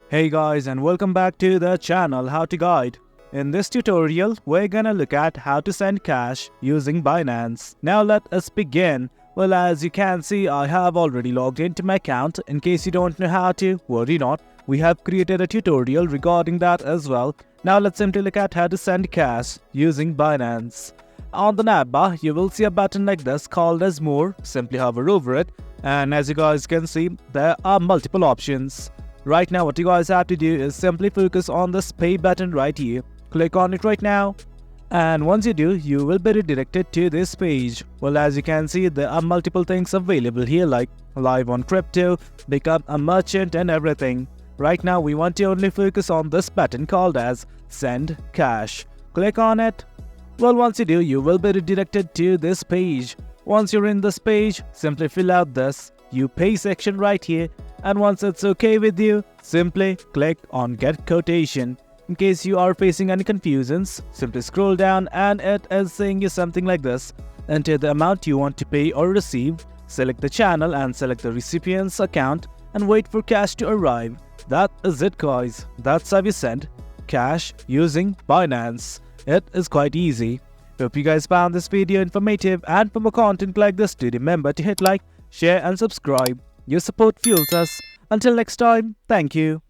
Hey guys, and welcome back to the channel How to Guide. In this tutorial, we're gonna look at how to send cash using Binance. Now let us begin. Well, as you can see, I have already logged into my account. In case you don't know how to, worry not. We have created a tutorial regarding that as well. Now let's simply look at how to send cash using Binance. On the navbar, you will see a button like this called as More. Simply hover over it, and as you guys can see, there are multiple options. Right now, what you guys have to do is simply focus on this pay button right here. Click on it right now. And once you do, you will be redirected to this page. Well, as you can see, there are multiple things available here like live on crypto, become a merchant and everything. Right now, we want to only focus on this button called as send cash. Click on it. Well, once you do, you will be redirected to this page. Once you're in this page, simply fill out this you pay section right here. And once it's okay with you, simply click on Get Quotation. In case you are facing any confusions, simply scroll down and it is saying you something like this. Enter the amount you want to pay or receive, select the channel and select the recipient's account and wait for cash to arrive. That is it guys, that's how you send cash using Binance. It is quite easy. Hope you guys found this video informative, and for more content like this, do remember to hit like, share and subscribe. Your support fuels us. Until next time, thank you.